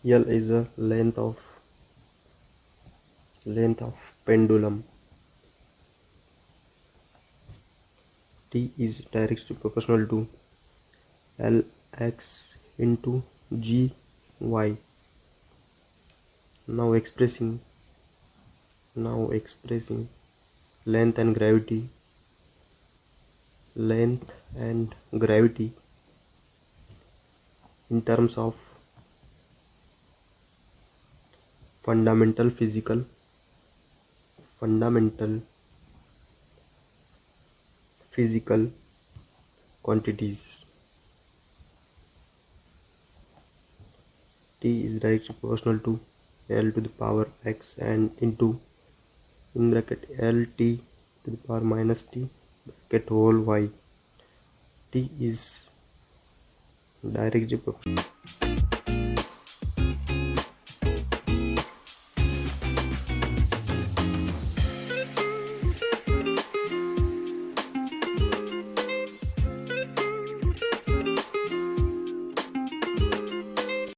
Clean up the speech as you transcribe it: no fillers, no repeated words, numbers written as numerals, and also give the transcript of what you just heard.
L is a length of pendulum. T is directly proportional to Lx into Gy. Now expressing length and gravity. Length and gravity in terms of fundamental physical quantities. T is directly proportional to L to the power x and into in bracket Lt to the power minus T bracket whole y. T is directly proportional.